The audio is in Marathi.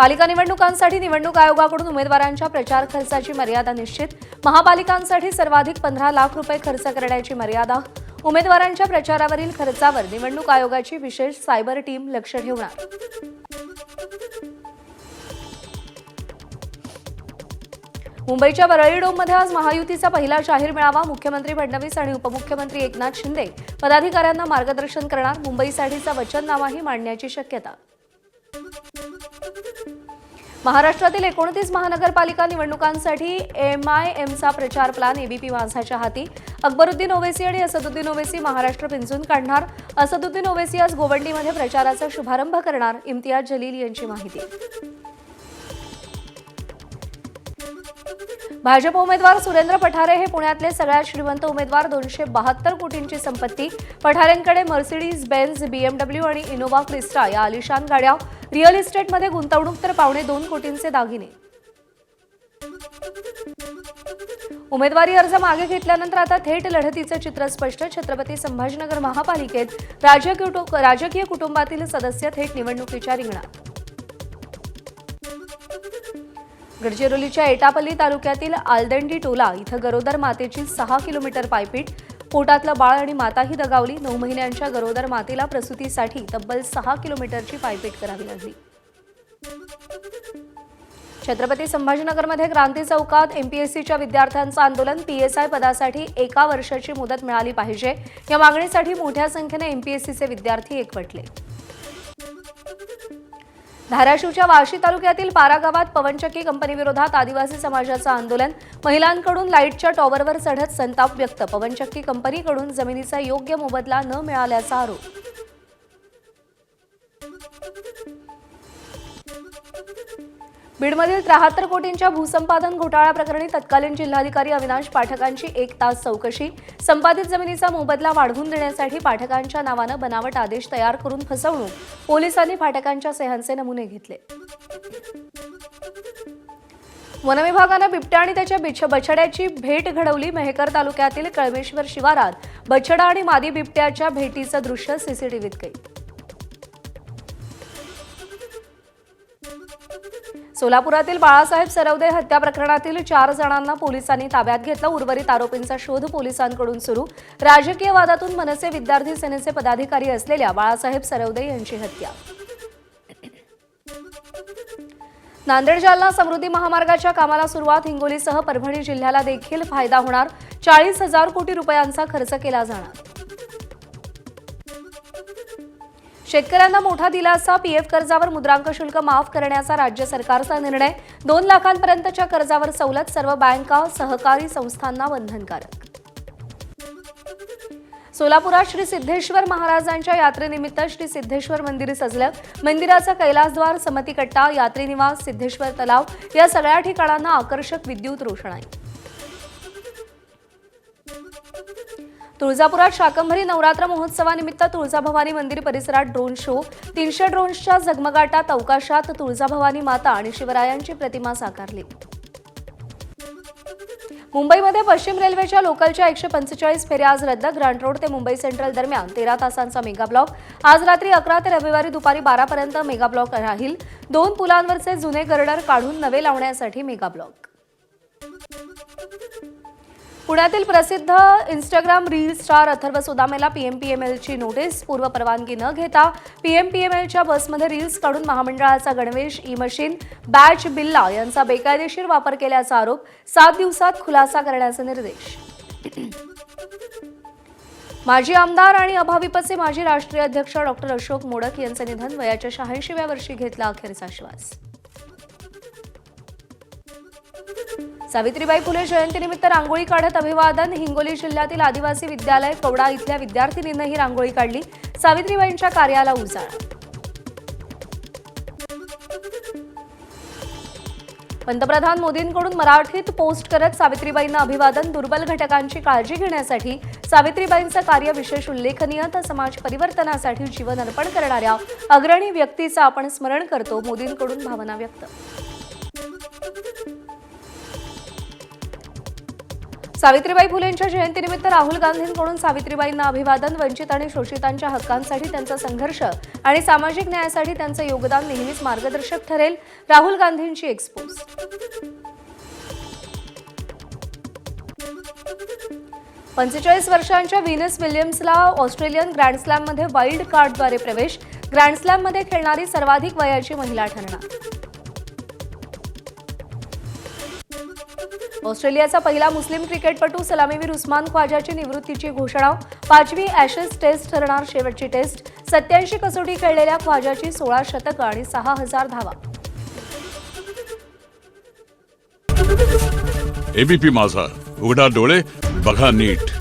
पालिका निवडणुकांसाठी निवडणूक आयोगाकडून उमेदवारांच्या प्रचार खर्चाची मर्यादा निश्चित. महापालिकांसाठी सर्वाधिक 15 लाख रुपये खर्च करण्याची मर्यादा. उमेदवारांच्या प्रचारावरील खर्चावर निवडणूक आयोगाची विशेष सायबर टीम लक्ष ठेवणार. मुंबईच्या वरळी डोममध्ये आज महायुतीचा पहिला जाहीर मेळावा. मुख्यमंत्री फडणवीस आणि उपमुख्यमंत्री एकनाथ शिंदे पदाधिकाऱ्यांना मार्गदर्शन करणार. मुंबईसाठीचा वचननामाही मांडण्याची शक्यता. महाराष्ट्रातील 29 महानगरपालिका निवडणुकांसाठी MIMचा प्रचार प्लॅन ABP माझाच्या हाती. अकबरुद्दीन ओवैसी आणि असदुद्दीन ओवैसी महाराष्ट्र पिंजून काढणार. असदुद्दीन ओवैसी आज गोवंडीमध्ये प्रचाराचा शुभारंभ करणार. इम्तियाज जलील यांची माहिती. भाजप उमेदवार सुरेंद्र पठारे हे पुण्यातले सगळ्यात श्रीमंत उमेदवार. 272 कोटींची संपत्ती. पठारेंकडे मर्सिडीज बेन्झ, BMW आणि इनोव्हा क्रिस्टा या आलिशान गाड्या. रिअल इस्टेटमध्ये गुंतवणूक तर 2.25 कोटींचे दागिने. उमेदवारी अर्ज मागे घेतल्यानंतर आता थेट लढतीचं चित्र स्पष्ट. छत्रपती संभाजीनगर महापालिकेत राजकीय कुटुंबातील सदस्य थेट निवडणुकीच्या रिंगणात. गडचिरोलीच्या एटापल्ली तालुक्यातील आलदंडी टोला इथं गरोदर मातेची 6 किलोमीटर पायपीट. पोटातलं बाळ आणि माताही दगावली. 9 महिन्यांच्या गरोदर मातेला प्रसूतीसाठी तब्बल 6 किलोमीटरची पायपीट करावी लागली. छत्रपती संभाजीनगरमध्ये क्रांती चौकात MPSCच्या विद्यार्थ्यांचं आंदोलन. PSI पदासाठी 1 वर्षाची मुदत मिळाली पाहिजे या मागणीसाठी मोठ्या संख्येने MPSCचे विद्यार्थी एकवटले. धाराशिवच्या वाशी तालुक्यातील पारा गावात पवनचक्की कंपनीविरोधात आदिवासी समाजाचं आंदोलन. महिलांकडून लाईटच्या टॉवरवर चढत संताप व्यक्त. पवनचक्की कंपनीकडून जमिनीचा योग्य मोबदला न मिळाल्याचा आरोप. बीडमधील 73 कोटींच्या भूसंपादन घोटाळा प्रकरणी तत्कालीन जिल्हाधिकारी अविनाश पाठकांची 1 तास चौकशी. संपादित जमिनीचा मोबदला वाढवून देण्यासाठी पाठकांच्या नावानं बनावट आदेश तयार करून फसवणूक. पोलिसांनी पाठकांच्या सह्यांचे नमुने घेतले. वनविभागानं बिबट्या आणि त्याच्या बछड्याची भेट घडवली. मेहकर तालुक्यातील कळमेश्वर शिवारात बछडा आणि मादी बिबट्याच्या भेटीचं दृश्य CCTVत कैद. सोलापुरातील बाळासाहेब सरवदे हत्या प्रकरणातील 4 जणांना पोलिसांनी ताब्यात घेतलं. उर्वरित आरोपींचा शोध पोलिसांकडून सुरू. राजकीय वादातून मनसे विद्यार्थी सेनेचे पदाधिकारी असलेल्या बाळासाहेब सरवदे यांची हत्या. नांदेड जालना समृद्धी महामार्गाच्या कामाला सुरुवात. हिंगोलीसह परभणी जिल्ह्याला देखील फायदा होणार. 40,000 कोटी रुपयांचा खर्च केला जाणार. शेतकऱ्यांना मोठा दिलासा. PF कर्जावर मुद्रांक शुल्क माफ करण्याचा राज्य सरकारचा निर्णय. 2 लाखांपर्यंतच्या कर्जावर सवलत. सर्व बँका सहकारी संस्थांना बंधनकारक. सोलापुरात श्री सिद्धेश्वर महाराजांच्या यात्रेनिमित्त श्री सिद्धेश्वर मंदिर सजलं. मंदिराचा कैलासद्वार, समती कट्टा, यात्री निवास, सिद्धेश्वर तलाव या सगळ्या ठिकाणांना आकर्षक विद्युत रोषणाई. तुळजापुरात शाकंभरी नवरात्र महोत्सवानिमित्त तुळजाभवानी मंदिर परिसरात ड्रोन शो. 300 ड्रोन्सच्या झगमगाटात अवकाशात तुळजाभवानी माता आणि शिवरायांची प्रतिमा साकारली. मुंबईमध्ये पश्चिम रेल्वेच्या लोकलच्या 145 फेऱ्या आज रद्द. ग्रँट रोड ते मुंबई सेंट्रल दरम्यान 13 तासांचा मेगा ब्लॉक. आज रात्री 11 ते रविवारी दुपारी 12 पर्यंत मेगा ब्लॉक राहील. 2 पुलांवरचे जुने गर्डर काढून नवे लावण्यासाठी मेगा ब्लॉक. पुण्यातील प्रसिद्ध इंस्टाग्राम रील स्टार अथर्व सुदामेला PMPMLची नोटीस. पूर्व परवानगी न घेता PMPMLच्या बसमध्ये रील्स काढून महामंडळाचा गणवेश, ई-मशीन, बॅच, बिल्ला यांचा बेकायदेशीर वापर केल्याचा आरोप. 7 दिवसात खुलासा करण्याचे निर्देश. माजी आमदार आणि अभाविपचे माजी राष्ट्रीय अध्यक्ष डॉ. अशोक मोडक यांचे निधन. वयाच्या 86व्या वर्षी घेतला अखेरचा श्वास. सावित्रीबाई फुले जयंतीनिमित्त रांगोळी काढत अभिवादन. हिंगोली जिल्ह्यातील आदिवासी विद्यालय कवडा इथल्या विद्यार्थिनींनी रांगोळी काढली. सावित्रीबाईंच्या कार्याला उजाळा. पंतप्रधान मोदींकडून मराठीत पोस्ट करत सावित्रीबाईंना अभिवादन. दुर्बल घटकांची काळजी घेण्यासाठी सावित्रीबाईंचं कार्य विशेष उल्लेखनीय. तर समाज परिवर्तनासाठी जीवन अर्पण करणाऱ्या अग्रणी व्यक्तीचं आपण स्मरण करतो. मोदींकडून भावना व्यक्त. सावित्रीबाई फुलेंच्या जयंतीनिमित्त राहुल गांधींकडून सावित्रीबाईंना अभिवादन. वंचित आणि शोषितांच्या हक्कांसाठी त्यांचा संघर्ष आणि सामाजिक न्यायासाठी त्यांचं योगदान नेहमीच मार्गदर्शक ठरेल. राहुल गांधींची एक्सपोस्ट. 45 वर्षांच्या व्हीनस विलियम्सला ऑस्ट्रेलियन ग्रँडस्लॅममध्ये वाईल्ड कार्डद्वारे प्रवेश. ग्रँडस्लॅममध्ये खेळणारी सर्वाधिक वयाची महिला ठरणार. ऑस्ट्रेलियाचा पहिला मुस्लिम क्रिकेटपटू सलामीवीर उस्मान ख्वाजाची निवृत्तीची घोषणा. 5वी ॲशेस टेस्ट ठरणार शेवटची टेस्ट. 87 कसोटी खेळलेल्या ख्वाजाची 16 शतकं आणि 6000 धावा. एबीपी माझा, उघडा डोळे बघा नीट.